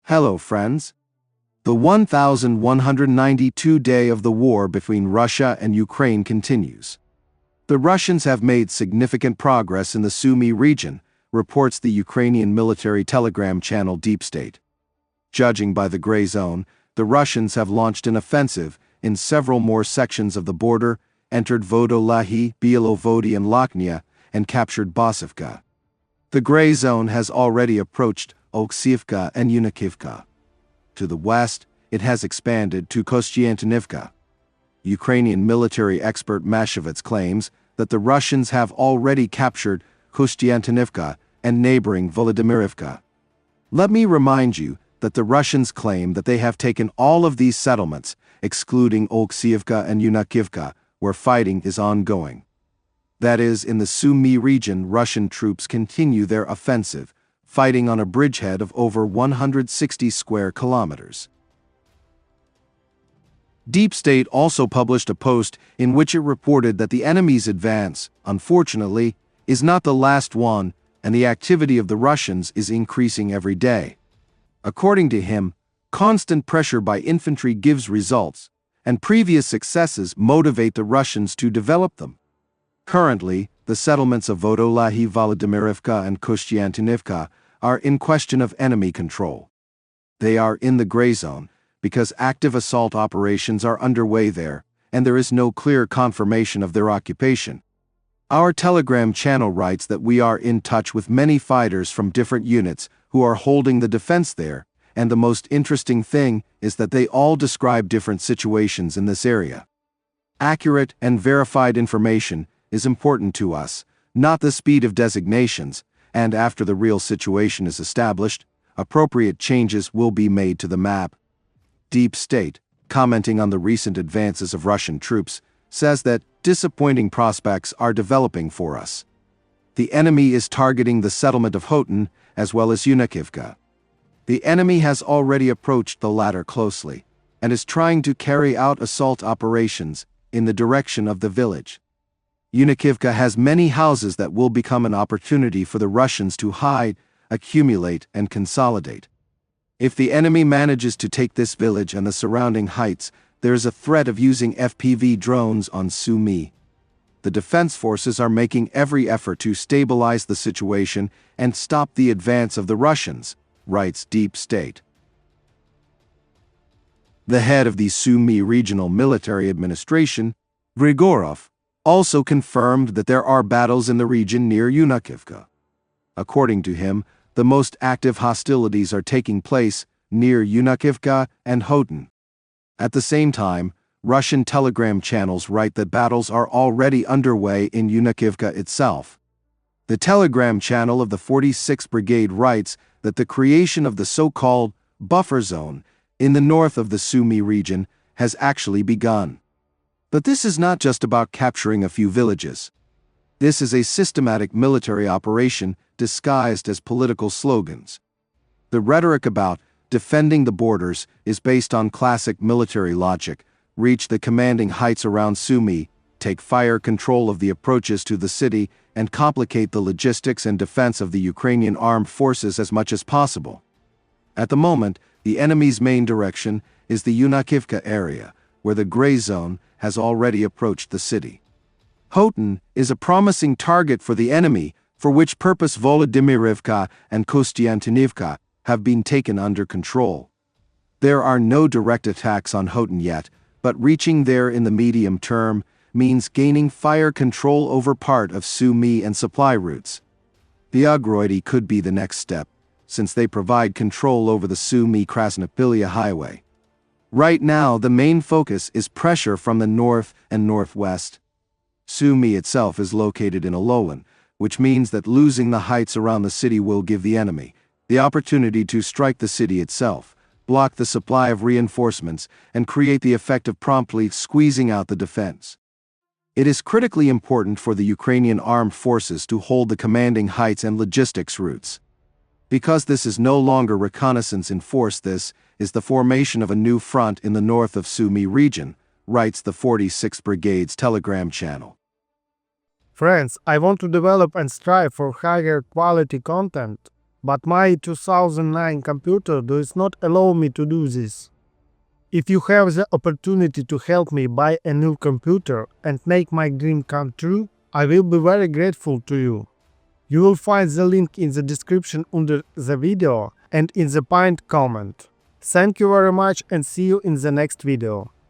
Hello, friends. The 1192 day of the war between Russia and Ukraine continues. The Russians have made significant progress in the Sumy region, reports the Ukrainian military telegram channel Deep State. Judging by the gray zone, the Russians have launched an offensive in several more sections of the border, entered Vodolahi, Bielovody and Lochnia, and captured Bosivka. The gray zone has already approached Oksivka and Yunikivka. To the west, it has expanded to Kostiantynivka. Ukrainian military expert Mashevitz claims that the Russians have already captured Kostiantynivka and neighboring Volodymyrivka. Let me remind you that the Russians claim that they have taken all of these settlements, excluding Oksivka and Yunikivka, where fighting is ongoing. That is, in the Sumy region, Russian troops continue their offensive, fighting on a bridgehead of over 160 square kilometers. Deep State also published a post in which it reported that the enemy's advance, unfortunately, is not the last one, and the activity of the Russians is increasing every day. According to him, constant pressure by infantry gives results, and previous successes motivate the Russians to develop them. Currently, the settlements of Vodolahi, Volodymyrivka, and Kostiantynivka are in question of enemy control. They are in the gray zone because active assault operations are underway there, and there is no clear confirmation of their occupation. Our Telegram channel writes that we are in touch with many fighters from different units who are holding the defense there, and the most interesting thing is that they all describe different situations in this area. Accurate and verified information is important to us, not the speed of designations, and after the real situation is established, appropriate changes will be made to the map. Deep State, commenting on the recent advances of Russian troops, says that disappointing prospects are developing for us. The enemy is targeting the settlement of Hoten as well as Yunikivka. The enemy has already approached the latter closely and is trying to carry out assault operations in the direction of the village. Yunikivka has many houses that will become an opportunity for the Russians to hide, accumulate, and consolidate. If the enemy manages to take this village and the surrounding heights, there is a threat of using FPV drones on Sumy. The defense forces are making every effort to stabilize the situation and stop the advance of the Russians, writes Deep State. The head of the Sumy Regional Military Administration, Grigorov, also confirmed that there are battles in the region near Yunikivka. According to him, the most active hostilities are taking place near Yunikivka and Hoten. At the same time, Russian telegram channels write that battles are already underway in Yunikivka itself. The telegram channel of the 46th Brigade writes that the creation of the so-called buffer zone in the north of the Sumy region has actually begun. But this is not just about capturing a few villages. This is a systematic military operation disguised as political slogans. The rhetoric about defending the borders is based on classic military logic: reach the commanding heights around Sumy, take fire control of the approaches to the city, and complicate the logistics and defense of the Ukrainian armed forces as much as possible. At the moment, the enemy's main direction is the Yunikivka area, where the gray zone has already approached the city. Hoten is a promising target for the enemy, for which purpose Volodymyrivka and Kostiantynivka have been taken under control. There are no direct attacks on Hoten yet, but reaching there in the medium term means gaining fire control over part of Sumy and supply routes. The Ogroidi could be the next step, since they provide control over the Sumy-Krasnopilya highway. Right now, the main focus is pressure from the north and northwest. Sumy itself is located in a lowland, which means that losing the heights around the city will give the enemy the opportunity to strike the city itself, block the supply of reinforcements, and create the effect of promptly squeezing out the defense. It is critically important for the Ukrainian armed forces to hold the commanding heights and logistics routes. Because this is no longer reconnaissance in force, this is the formation of a new front in the north of Sumy region, writes the 46th Brigade's telegram channel. Friends, I want to develop and strive for higher quality content, but my 2009 computer does not allow me to do this. If you have the opportunity to help me buy a new computer and make my dream come true, I will be very grateful to you. You will find the link in the description under the video and in the pinned comment. Thank you very much and see you in the next video.